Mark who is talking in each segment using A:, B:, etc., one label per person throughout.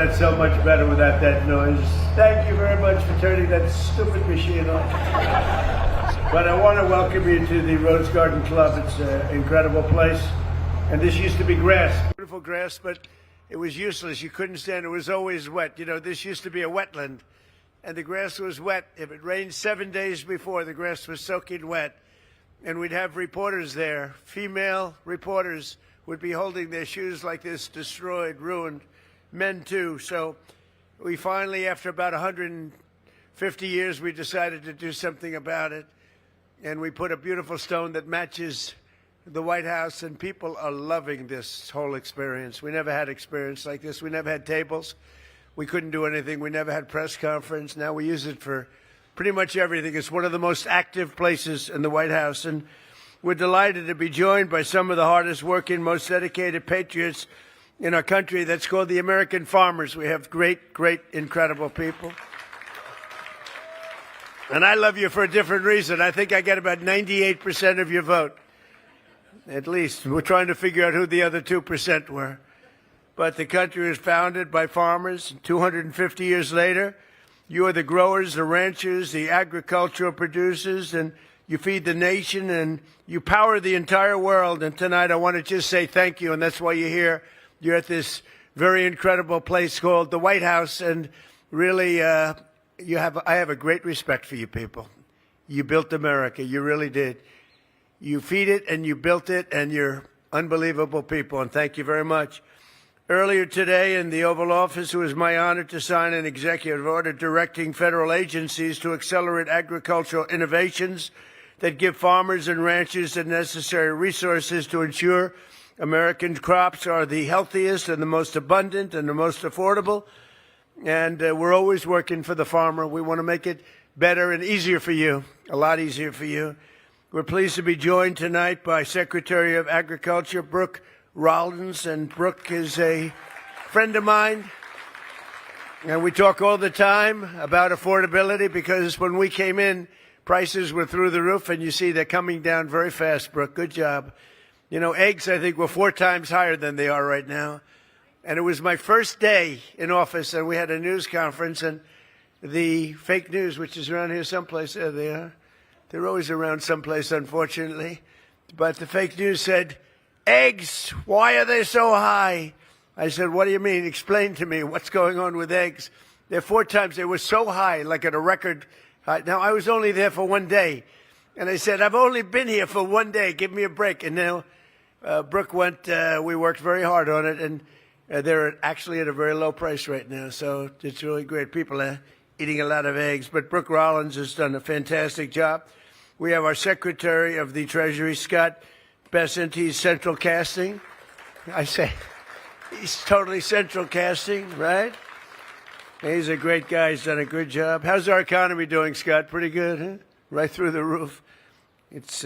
A: that so much better without that noise. Thank you very much for turning that stupid machine off. But I want to welcome you to the Rose Garden Club. It's an incredible place. And this used to be grass, beautiful grass, but it was useless. You couldn't stand it. It was always wet. You know, this used to be a wetland, and the grass was wet. If it rained 7 days before, the grass was soaking wet. And we'd have reporters there. Female reporters would be holding their shoes like this, destroyed, ruined. Men, too. So we finally, after about 150 years, we decided to do something about it. And we put a beautiful stone that matches the White House, and people are loving this whole experience. We never had experience like this. We never had tables. We couldn't do anything. We never had press conference. Now we use it for pretty much everything. It's one of the most active places in the White House, and we're delighted to be joined by some of the hardest working, most dedicated patriots in our country. That's called the American farmers. We have great, incredible people. And I love you for a different reason. I think I get about 98% of your vote. At least. We're trying to figure out who the other 2% were. But the country was founded by farmers. 250 years later, you are the growers, the ranchers, the agricultural producers, and you feed the nation, and you power the entire world. And tonight I want to just say thank you, and that's why you're here. You're at this very incredible place called the White House, and really I have a great respect for you people. You built America. You really did. You feed it, and you built it, and you're unbelievable people, and thank you very much. Earlier today in the Oval Office, it was my honor to sign an executive order directing federal agencies to accelerate agricultural innovations that give farmers and ranchers the necessary resources to ensure American crops are the healthiest and the most abundant and the most affordable. And we're always working for the farmer. We want to make it better and easier for you, a lot easier for you. We're pleased to be joined tonight by Secretary of Agriculture, Brooke Rollins, and Brooke is a friend of mine. And we talk all the time about affordability because when we came in, prices were through the roof, and you see they're coming down very fast, Brooke. Good job. You know, eggs, I think, were 4 times higher than they are right now. And it was my first day in office, and we had a news conference, and the fake news, which is around here someplace, there they are. They're always around someplace, unfortunately. But the fake news said, eggs, why are they so high? I said, what do you mean? Explain to me what's going on with eggs. They're 4 times. They were so high, like at a record high. Now, I was only there for 1 day. And I said, I've only been here for 1 day. Give me a break. And now Brooke went, we worked very hard on it. And they're actually at a very low price right now. So it's really great. People are eating a lot of eggs. But Brooke Rollins has done a fantastic job. We have our Secretary of the Treasury, Scott Bessent. He's central casting. I say, he's totally central casting, right? He's a great guy. He's done a good job. How's our economy doing, Scott? Pretty good, huh? Right through the roof. It's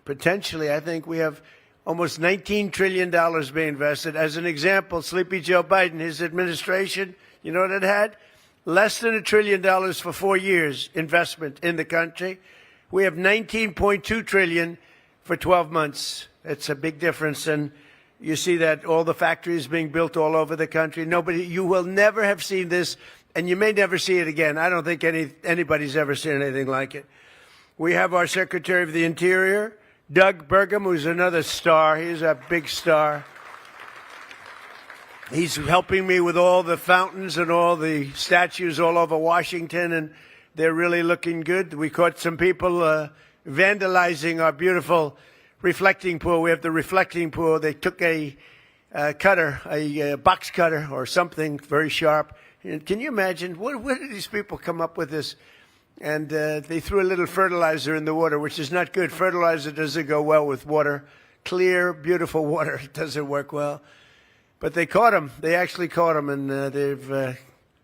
A: potentially, I think we have almost $19 trillion being invested. As an example, Sleepy Joe Biden, his administration, you know what it had? Less than $1 trillion for 4 years investment in the country. We have $19.2 trillion for 12 months. It's a big difference, and you see that all the factories being built all over the country. You will never have seen this, and you may never see it again. I don't think anybody's ever seen anything like it. We have our Secretary of the Interior, Doug Burgum, who's another star. He's a big star. He's helping me with all the fountains and all the statues all over Washington, and they're really looking good. We caught some people vandalizing our beautiful reflecting pool. We have the reflecting pool. They took a cutter, a box cutter or something very sharp. And can you imagine, where did these people come up with this? And they threw a little fertilizer in the water, which is not good. Fertilizer doesn't go well with water. Clear, beautiful water, it doesn't work well. But they caught him. They actually caught him, and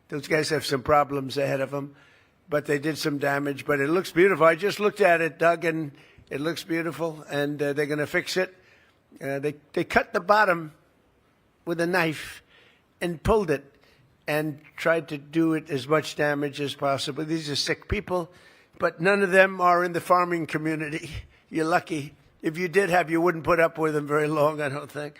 A: those guys have some problems ahead of them. But they did some damage. But it looks beautiful. I just looked at it, Doug, and it looks beautiful. And they're going to fix it. They cut the bottom with a knife and pulled it and tried to do it as much damage as possible. These are sick people, but none of them are in the farming community. You're lucky. If you did have, you wouldn't put up with them very long, I don't think.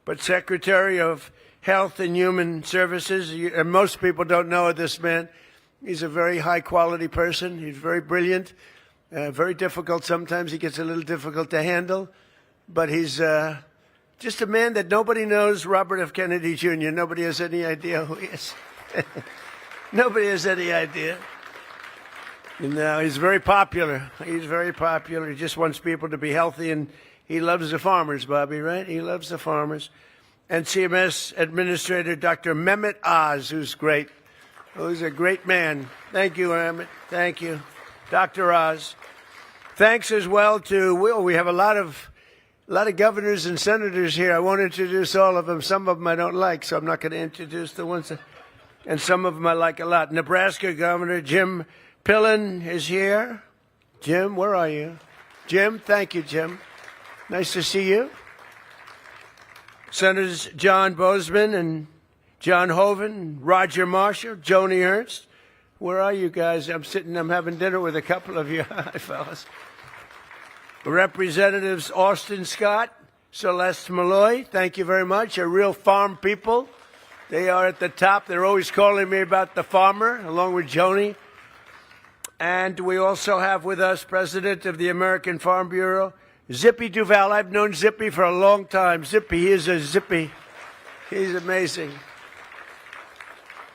A: but Secretary of Health and Human Services. And most people don't know this man. He's a very high-quality person. He's very brilliant, very difficult. Sometimes he gets a little difficult to handle, but he's just a man that nobody knows, Robert F. Kennedy Jr. Nobody has any idea who he is. Nobody has any idea. No, he's very popular. He's very popular. He just wants people to be healthy, and he loves the farmers, Bobby, right? He loves the farmers. And CMS Administrator Dr. Mehmet Oz, who's great. Who's a great man. Thank you, Mehmet. Thank you. Dr. Oz. Thanks as well to Will. We have a lot of governors and senators here. I won't introduce all of them. Some of them I don't like, so I'm not going to introduce the ones that, and some of them I like a lot. Nebraska Governor Jim Pillen is here. Jim, where are you? Jim, thank you, Jim. Nice to see you. Senators John Bozeman and John Hoeven, Roger Marshall, Joni Ernst. Where are you guys? I'm having dinner with a couple of you. Hi, fellas. Representatives Austin Scott, Celeste Malloy, thank you very much. Are real farm people. They are at the top. They're always calling me about the farmer, along with Joni. And we also have with us President of the American Farm Bureau, Zippy Duval. I've known Zippy for a long time. Zippy, he is a Zippy. He's amazing.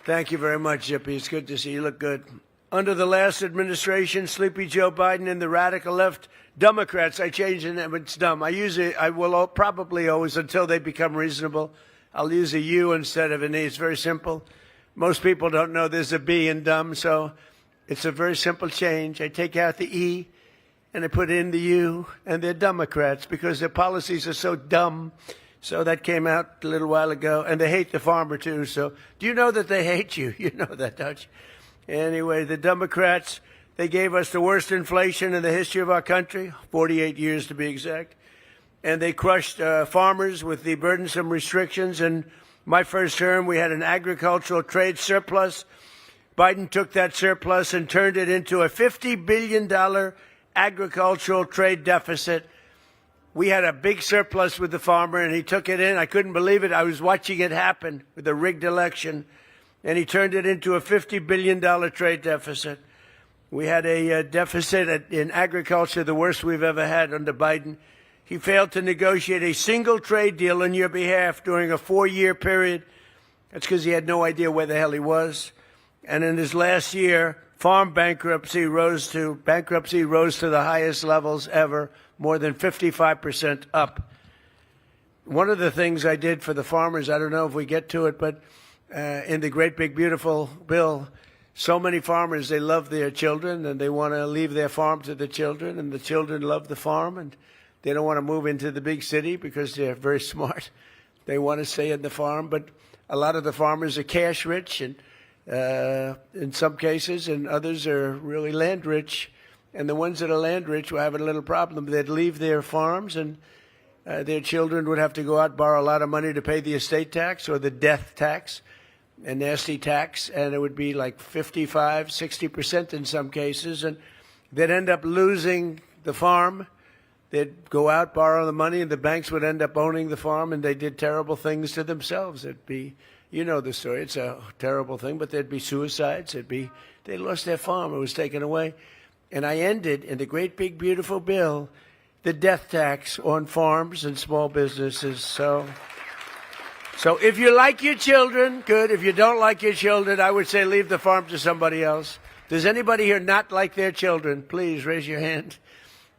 A: Thank you very much, Zippy. It's good to see you. You look good. Under the last administration, Sleepy Joe Biden and the radical left Democrats, I changed the name. It's dumb. I will probably always, until they become reasonable, I'll use a U instead of an E. It's very simple. Most people don't know there's a B in dumb, so it's a very simple change. I take out the E and I put in the U, and they're Democrats because their policies are so dumb. So that came out a little while ago, and they hate the farmer too. So do you know that they hate you? You know that, don't you? Anyway, the Democrats, they gave us the worst inflation in the history of our country, 48 years to be exact. And they crushed farmers with the burdensome restrictions. In my first term, we had an agricultural trade surplus. Biden took that surplus and turned it into a $50 billion agricultural trade deficit. We had a big surplus with the farmer, and he took it in. I couldn't believe it. I was watching it happen with the rigged election, and he turned it into a $50 billion trade deficit. We had a deficit in agriculture, the worst we've ever had under Biden. He failed to negotiate a single trade deal on your behalf during a 4-year period. That's because he had no idea where the hell he was. And in his last year, farm bankruptcy rose to the highest levels ever, more than 55% up. One of the things I did for the farmers, I don't know if we get to it, but in the great big beautiful bill, so many farmers, they love their children and they want to leave their farm to the children, and the children love the farm, and they don't want to move into the big city because they're very smart. They want to stay in the farm, but a lot of the farmers are cash rich, and in some cases, and others are really land rich. And the ones that are land rich were having a little problem. They'd leave their farms, and their children would have to go out and borrow a lot of money to pay the estate tax or the death tax, a nasty tax, and it would be like 55, 60% in some cases, and they'd end up losing the farm. They'd go out, borrow the money, and the banks would end up owning the farm, and they did terrible things to themselves. It'd be, you know the story. It's a terrible thing, but there'd be suicides. They lost their farm. It was taken away. And I ended, in the great big beautiful bill, the death tax on farms and small businesses. So if you like your children, good. If you don't like your children, I would say leave the farm to somebody else. Does anybody here not like their children? Please raise your hand.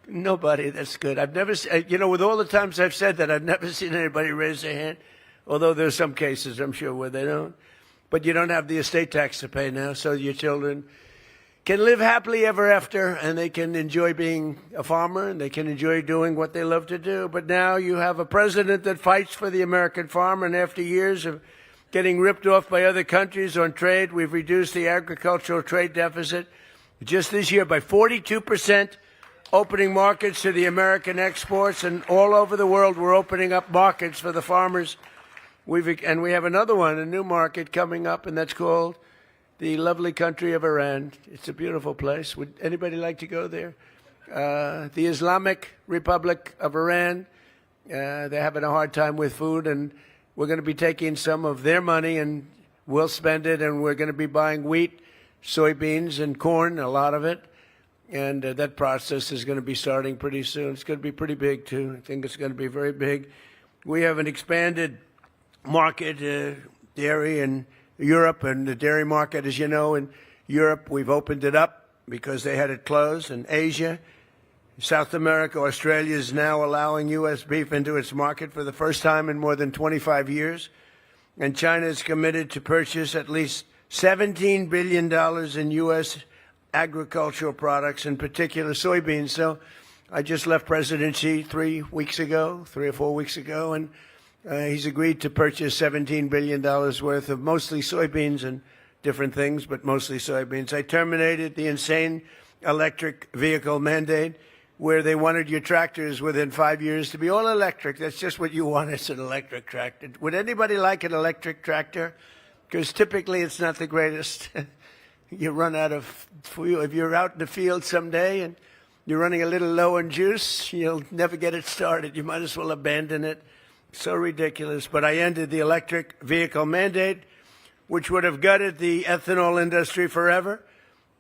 A: Nobody. That's good. I've never, with all the times I've said that, I've never seen anybody raise their hand. Although there's some cases, I'm sure, where they don't. But you don't have the estate tax to pay now, so your children can live happily ever after, and they can enjoy being a farmer, and they can enjoy doing what they love to do. But now you have a president that fights for the American farmer, and after years of getting ripped off by other countries on trade, we've reduced the agricultural trade deficit just this year by 42%, opening markets to the American exports, and all over the world we're opening up markets for the farmers. And we have another one, a new market coming up, and that's called the lovely country of Iran. It's a beautiful place. Would anybody like to go there? The Islamic Republic of Iran. They're having a hard time with food, and we're going to be taking some of their money and we'll spend it, and we're going to be buying wheat, soybeans, and corn, a lot of it. And that process is going to be starting pretty soon. It's going to be pretty big, too. I think it's going to be very big. We have an expanded market, dairy in Europe, and the dairy market, as you know, in Europe, we've opened it up because they had it closed. In Asia, South America, Australia is now allowing U.S. beef into its market for the first time in more than 25 years. And China is committed to purchase at least $17 billion in U.S. agricultural products, in particular soybeans. So I just left President Xi 3 or 4 weeks ago, and he's agreed to purchase $17 billion worth of mostly soybeans and different things, but mostly soybeans. I terminated the insane electric vehicle mandate where they wanted your tractors within 5 years to be all electric. That's just what you want, is an electric tractor. Would anybody like an electric tractor? Because typically it's not the greatest. You run out of fuel. If you're out in the field someday and you're running a little low on juice, you'll never get it started. You might as well abandon it. So ridiculous. But I ended the electric vehicle mandate, which would have gutted the ethanol industry forever.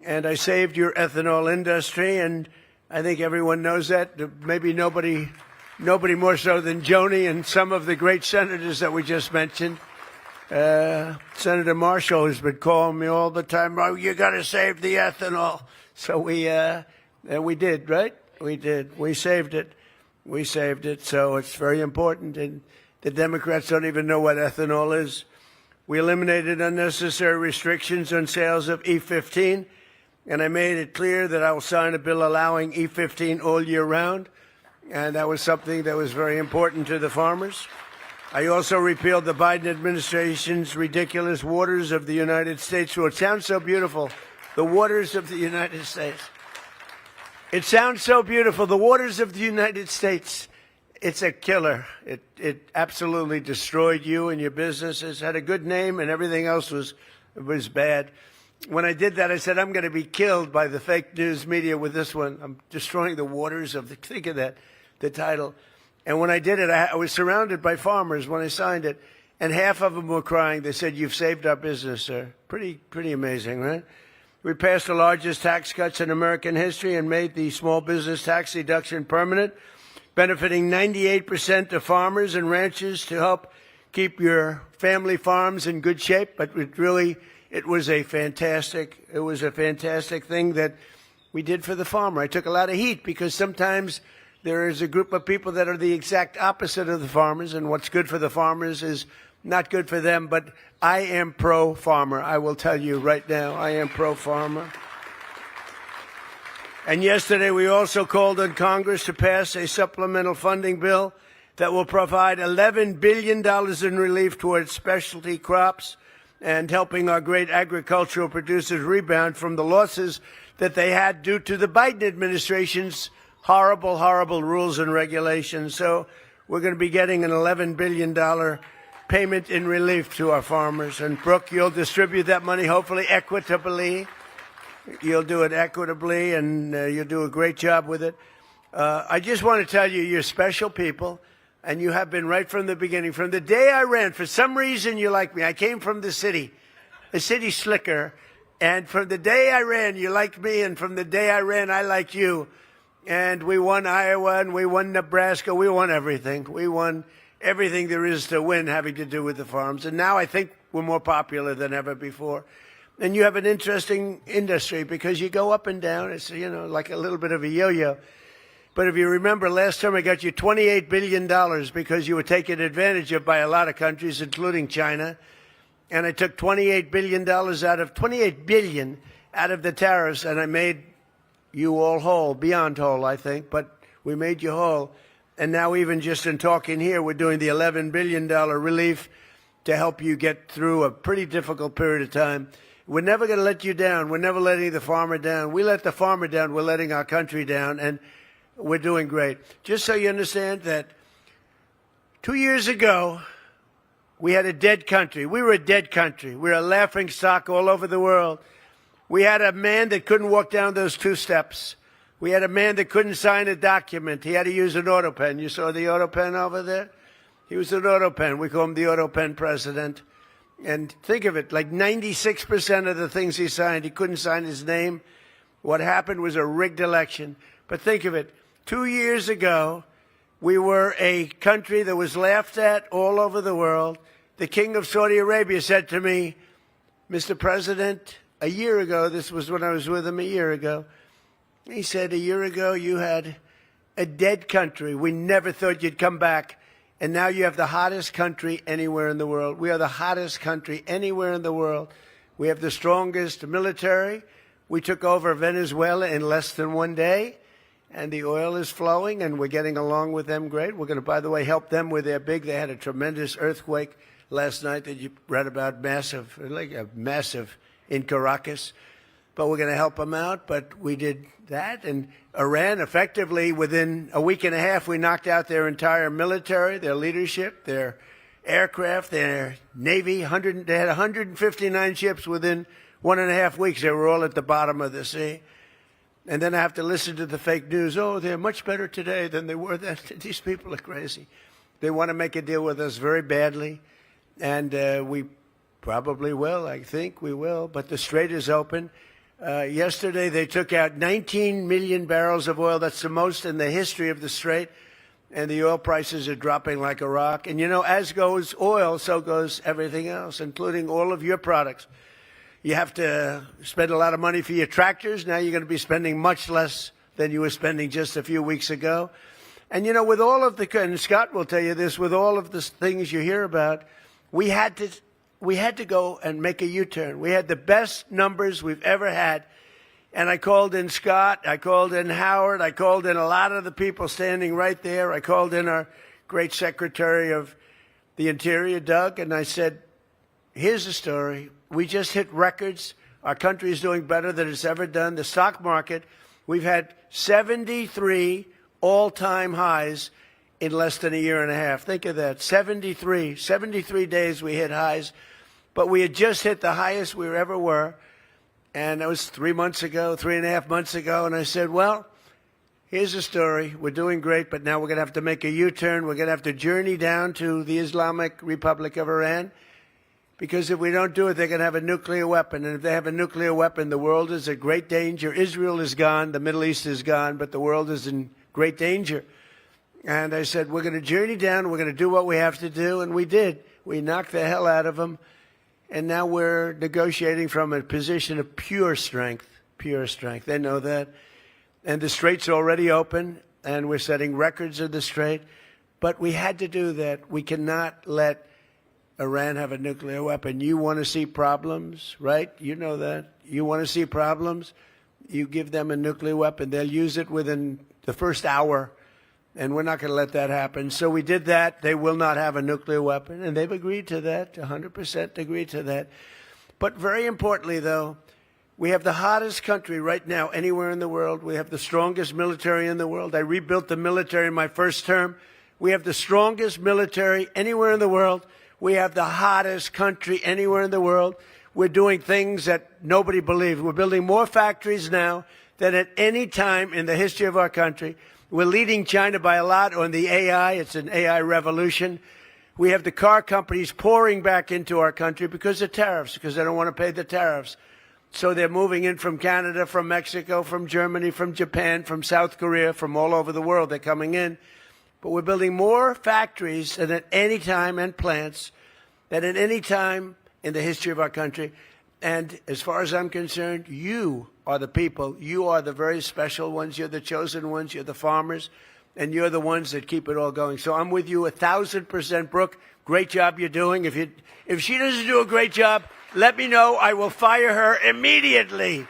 A: And I saved your ethanol industry, and I think everyone knows that. Maybe nobody more so than Joni and some of the great senators that we just mentioned. Senator Marshall has been calling me all the time, oh, you got to save the ethanol. So we did, right? We did. We saved it. We saved it. So it's very important. And the Democrats don't even know what ethanol is. We eliminated unnecessary restrictions on sales of E15. And I made it clear that I will sign a bill allowing E15 all year round. And that was something that was very important to the farmers. I also repealed the Biden administration's ridiculous Waters of the United States rule. It sounds so beautiful. The Waters of the United States. It sounds so beautiful. The Waters of the United States. It's a killer. It absolutely destroyed you and your businesses. Had a good name, and everything else was bad. When I did that, I said, I'm going to be killed by the fake news media with this one. I'm destroying the waters of the, think of that, the title. And when I did it, I was surrounded by farmers when I signed it, and half of them were crying. They said, you've saved our business, sir. Pretty amazing, right? We passed the largest tax cuts in American history and made the small business tax deduction permanent, benefiting 98% of farmers and ranchers to help keep your family farms in good shape. But it was a fantastic thing that we did for the farmer. I took a lot of heat because sometimes there is a group of people that are the exact opposite of the farmers, and what's good for the farmers is not good for them. But I am pro-farmer. I will tell you right now, I am pro-farmer. And yesterday we also called on Congress to pass a supplemental funding bill that will provide $11 billion in relief towards specialty crops and helping our great agricultural producers rebound from the losses that they had due to the Biden administration's horrible rules and regulations. So we're going to be getting an $11 billion payment in relief to our farmers. And Brooke, you'll distribute that money, hopefully equitably. You'll do it equitably, and you'll do a great job with it. I just want to tell you, you're special people. And you have been right from the beginning. From the day I ran, for some reason you like me. I came from the city slicker. And from the day I ran, you liked me. And from the day I ran, I liked you. And we won Iowa, and we won Nebraska. We won everything. We won everything there is to win having to do with the farms. And now I think we're more popular than ever before. And you have an interesting industry because you go up and down. It's, like a little bit of a yo-yo. But if you remember, last time I got you $28 billion because you were taken advantage of by a lot of countries, including China. And I took $28 billion $28 billion out of the tariffs, and I made you all whole, beyond whole, I think, but we made you whole. And now even just in talking here, we're doing the $11 billion relief to help you get through a pretty difficult period of time. We're never going to let you down. We're never letting the farmer down. We let the farmer down. We're letting our country down. And we're doing great. Just so you understand that 2 years ago, we had a dead country. We were a dead country. We were a laughing stock all over the world. We had a man that couldn't walk down those 2 steps. We had a man that couldn't sign a document. He had to use an auto pen. You saw the auto pen over there? He was an auto pen. We call him the auto pen president. And think of it, like 96% of the things he signed, he couldn't sign his name. What happened was a rigged election. But think of it, 2 years ago, we were a country that was laughed at all over the world. The king of Saudi Arabia said to me, Mr. President, a year ago, this was when I was with him a year ago, he said, a year ago you had a dead country. We never thought you'd come back. And now you have the hottest country anywhere in the world. We are the hottest country anywhere in the world. We have the strongest military. We took over Venezuela in less than 1 day. And the oil is flowing, and we're getting along with them great. We're going to, by the way, help them with their big. They had a tremendous earthquake last night that you read about, massive in Caracas. But we're going to help them out. But we did that. And Iran, effectively, within a week and a half, we knocked out their entire military, their leadership, their aircraft, their Navy. They had 159 ships within 1.5 weeks. They were all at the bottom of the sea. And then I have to listen to the fake news. Oh, they're much better today than they were then. These people are crazy. They want to make a deal with us very badly. And we probably will. I think we will. But the strait is open. Yesterday, they took out 19 million barrels of oil. That's the most in the history of the strait. And the oil prices are dropping like a rock. And, you know, as goes oil, so goes everything else, including all of your products. You have to spend a lot of money for your tractors. Now you're going to be spending much less than you were spending just a few weeks ago. And, you know, with all of the, and Scott will tell you this, with all of the things you hear about, we had to go and make a U-turn. We had the best numbers we've ever had. And I called in Scott, I called in Howard, I called in a lot of the people standing right there. I called in our great Secretary of the Interior, Doug, and I said, here's the story. We just hit records. Our country is doing better than it's ever done. The stock market, we've had 73 all-time highs in less than a year and a half. Think of that, 73 days we hit highs. But we had just hit the highest we ever were. And that was 3 months ago, 3.5 months ago. And I said, well, here's the story. We're doing great, but now we're going to have to make a U-turn. We're going to have to journey down to the Islamic Republic of Iran. Because if we don't do it, they're going to have a nuclear weapon. And if they have a nuclear weapon, the world is in great danger. Israel is gone. The Middle East is gone. But the world is in great danger. And I said, we're going to journey down. We're going to do what we have to do. And we did. We knocked the hell out of them. And now we're negotiating from a position of pure strength. Pure strength. They know that. And the strait's already open. And we're setting records of the strait. But we had to do that. We cannot let Iran have a nuclear weapon. You want to see problems, right? You know that. You want to see problems? You give them a nuclear weapon. They'll use it within the first hour, and we're not going to let that happen. So we did that. They will not have a nuclear weapon, and they've agreed to that, 100% agreed to that. But very importantly, though, we have the hottest country right now anywhere in the world. We have the strongest military in the world. I rebuilt the military in my first term. We have the strongest military anywhere in the world. We have the hottest country anywhere in the world. We're doing things that nobody believed. We're building more factories now than at any time in the history of our country. We're leading China by a lot on the AI. It's an AI revolution. We have the car companies pouring back into our country because of tariffs, because they don't want to pay the tariffs. So they're moving in from Canada, from Mexico, from Germany, from Japan, from South Korea, from all over the world. They're coming in. But we're building more factories than at any time, and plants than at any time in the history of our country. And as far as I'm concerned, you are the people. You are the very special ones. You're the chosen ones. You're the farmers. And you're the ones that keep it all going. So I'm with you 1,000%, Brooke. Great job you're doing. If she doesn't do a great job, let me know. I will fire her immediately.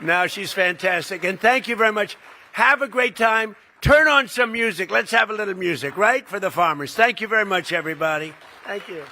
A: No, she's fantastic. And thank you very much. Have a great time. Turn on some music. Let's have a little music, right, for the farmers. Thank you very much, everybody. Thank you.